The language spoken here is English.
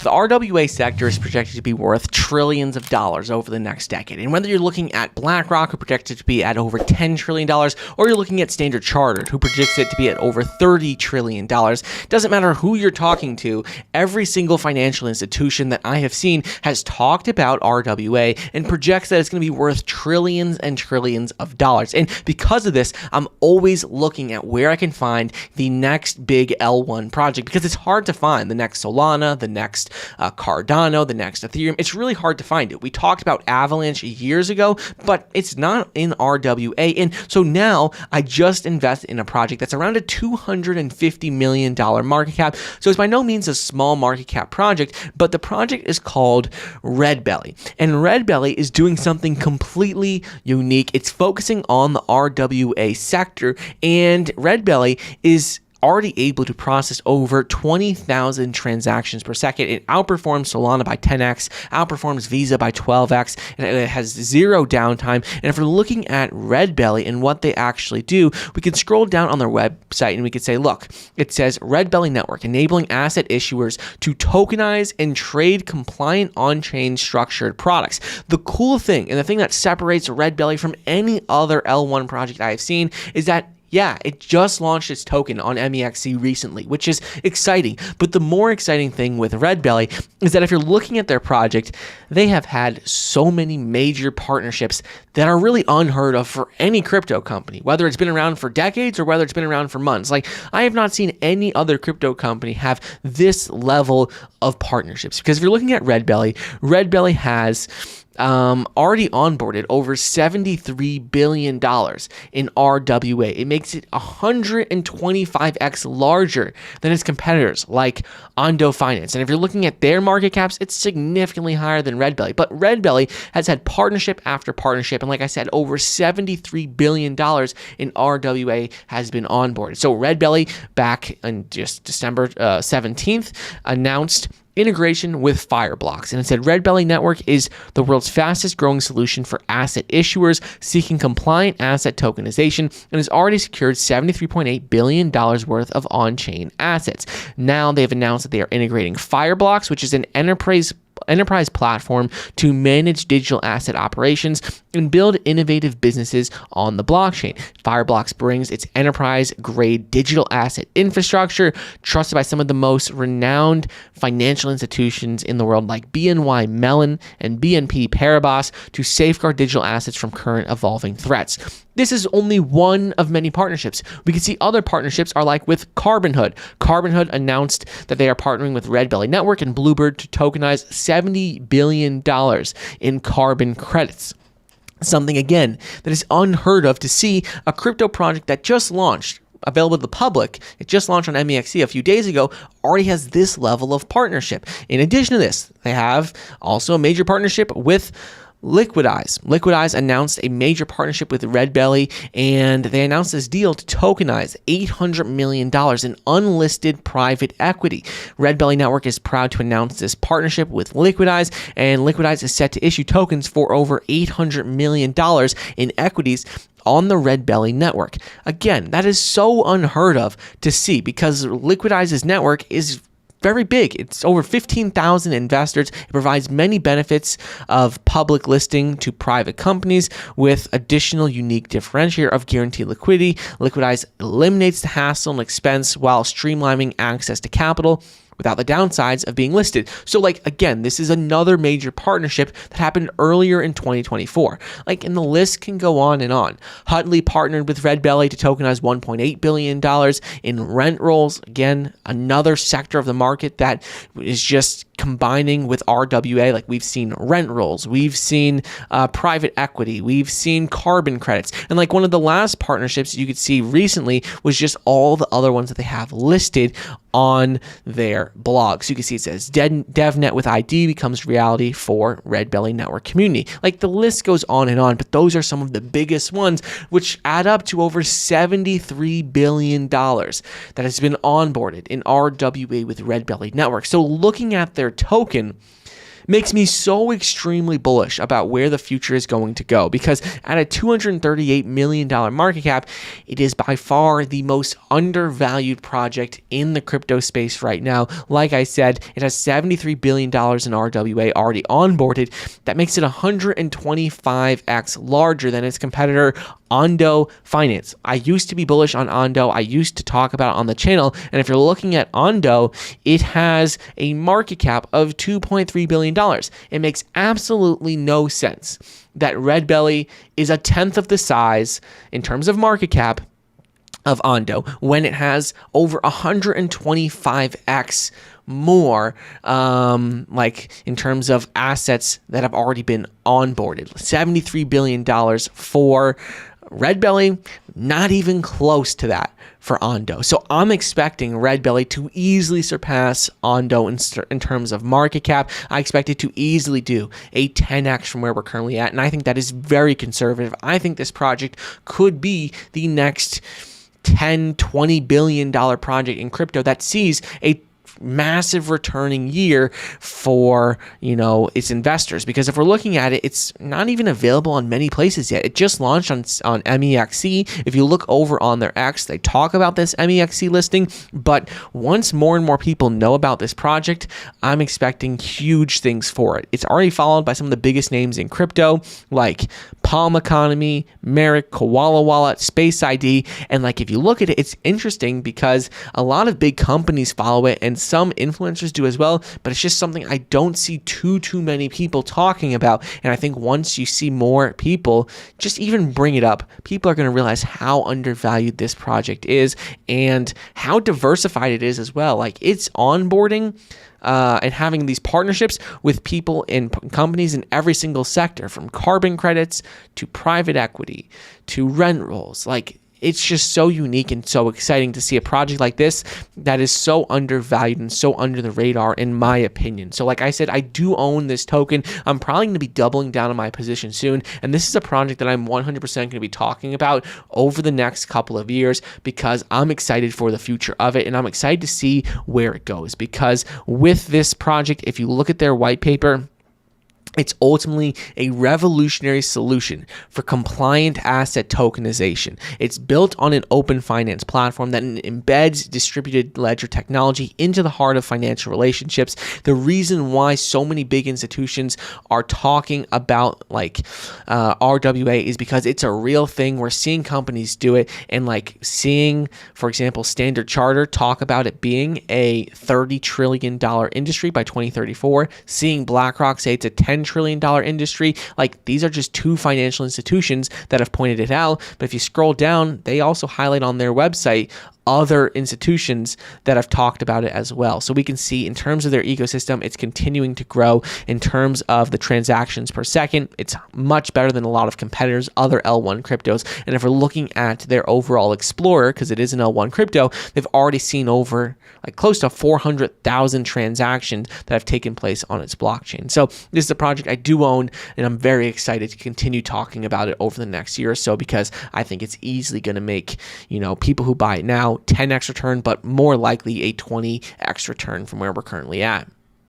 The RWA sector is projected to be worth trillions of dollars over the next decade. And whether you're looking at BlackRock, who projects it to be at over $10 trillion, or you're looking at Standard Chartered, who predicts it to be at over $30 trillion, doesn't matter who you're talking to, every single financial institution that I have seen has talked about RWA and projects that it's going to be worth trillions and trillions of dollars. And because of this, I'm always looking at where I can find the next big L1 project, because it's hard to find the next Solana, the next Cardano, the next Ethereum. It's really hard to find it. We talked about Avalanche years ago, but it's not in RWA. And so now I just invest in a project that's around a $250 million market cap. So it's by no means a small market cap project, but the project is called Redbelly. And Redbelly is doing something completely unique. It's focusing on the RWA sector, and Redbelly is already able to process over 20,000 transactions per second. It outperforms Solana by 10x, outperforms Visa by 12x, and it has zero downtime. And if we're looking at Redbelly and what they actually do, we can scroll down on their website and we could say, look, it says Redbelly Network, enabling asset issuers to tokenize and trade compliant on-chain structured products. The cool thing, and the thing that separates Redbelly from any other L1 project I've seen, is that it just launched its token on MEXC recently, which is exciting. But the more exciting thing with Redbelly is that if you're looking at their project, they have had so many major partnerships that are really unheard of for any crypto company, whether it's been around for decades or whether it's been around for months. Like, I have not seen any other crypto company have this level of partnerships. Because if you're looking at Redbelly, Redbelly has already onboarded over $73 billion in RWA. It makes it 125x larger than its competitors like Ondo Finance. And if you're looking at their market caps, it's significantly higher than Redbelly. But Redbelly has had partnership after partnership. And like I said, over $73 billion in RWA has been onboarded. So Redbelly, back on just December 17th, announced integration with Fireblocks, and it said Redbelly Network is the world's fastest growing solution for asset issuers seeking compliant asset tokenization, and has already secured $73.8 billion worth of on-chain assets. Now they've announced that they are integrating Fireblocks, which is an enterprise platform to manage digital asset operations and build innovative businesses on the blockchain. Fireblocks brings its enterprise-grade digital asset infrastructure trusted by some of the most renowned financial institutions in the world like BNY Mellon and BNP Paribas to safeguard digital assets from current evolving threats. This is only one of many partnerships. We can see other partnerships are like with Carbonhood. Carbonhood announced that they are partnering with Redbelly Network and Bluebird to tokenize $70 billion in carbon credits. Something, again, that is unheard of to see a crypto project that just launched, available to the public, it just launched on MEXC a few days ago, already has this level of partnership. In addition to this, they have also a major partnership with Liquidize. Liquidize announced a major partnership with Redbelly, and they announced this deal to tokenize $800 million in unlisted private equity. Redbelly Network is proud to announce this partnership with Liquidize, and Liquidize is set to issue tokens for over $800 million in equities on the Redbelly Network. Again, that is so unheard of to see, because Liquidize's network is very big. It's over 15,000 investors. It provides many benefits of public listing to private companies with additional unique differentiator of guaranteed liquidity. Liquidize eliminates the hassle and expense while streamlining access to capital without the downsides of being listed. So, again, this is another major partnership that happened earlier in 2024. And the list can go on and on. Hutley partnered with Redbelly to tokenize $1.8 billion in rent rolls. Again, another sector of the market that is just combining with RWA. We've seen rent rolls, we've seen private equity, we've seen carbon credits. And one of the last partnerships you could see recently was just all the other ones that they have listed on their blog. So you can see it says DevNet with ID becomes reality for Redbelly Network community. The list goes on and on, but those are some of the biggest ones, which add up to over $73 billion that has been onboarded in RWA with Redbelly Network. So looking at their token, makes me so extremely bullish about where the future is going to go, because at a $238 million market cap, it is by far the most undervalued project in the crypto space right now. Like I said, it has $73 billion in RWA already onboarded. That makes it 125x larger than its competitor, Ondo Finance. I used to be bullish on Ondo. I used to talk about it on the channel. And if you're looking at Ondo, it has a market cap of $2.3 billion. It makes absolutely no sense that Redbelly is a tenth of the size in terms of market cap of Ondo when it has over 125x more, like in terms of assets that have already been onboarded. $73 billion for Redbelly, not even close to that for Ondo. So I'm expecting Redbelly to easily surpass Ondo in terms of market cap. I expect it to easily do a 10x from where we're currently at, and I think that is very conservative. I think this project could be the next $10-20 billion project in crypto that sees a massive returning year for, its investors. Because if we're looking at it, it's not even available on many places yet. It just launched on MEXC. If you look over on their X, they talk about this MEXC listing. But once more and more people know about this project, I'm expecting huge things for it. It's already followed by some of the biggest names in crypto, like Palm Economy, Merrick, Koala Wallet, Space ID. And if you look at it, it's interesting because a lot of big companies follow it, and some influencers do as well, but it's just something I don't see too many people talking about. And I think once you see more people just even bring it up, people are going to realize how undervalued this project is and how diversified it is as well. It's onboarding and having these partnerships with people and companies in every single sector, from carbon credits to private equity to rent rolls. It's just so unique and so exciting to see a project like this that is so undervalued and so under the radar, in my opinion. So like I said, I do own this token. I'm probably going to be doubling down on my position soon. And this is a project that I'm 100% going to be talking about over the next couple of years, because I'm excited for the future of it. And I'm excited to see where it goes, because with this project, if you look at their white paper, it's ultimately a revolutionary solution for compliant asset tokenization. It's built on an open finance platform that embeds distributed ledger technology into the heart of financial relationships. The reason why so many big institutions are talking about RWA is because it's a real thing. We're seeing companies do it, and seeing, for example, Standard Chartered talk about it being a $30 trillion industry by 2034, seeing BlackRock say it's a $10 trillion industry. These are just two financial institutions that have pointed it out. But if you scroll down, they also highlight on their website other institutions that have talked about it as well. So we can see in terms of their ecosystem, it's continuing to grow. In terms of the transactions per second, it's much better than a lot of competitors, other L1 cryptos. And if we're looking at their overall Explorer, because it is an L1 crypto, they've already seen over close to 400,000 transactions that have taken place on its blockchain. So this is a project I do own, and I'm very excited to continue talking about it over the next year or so, because I think it's easily going to make, people who buy it now 10x return, but more likely a 20x return from where we're currently at.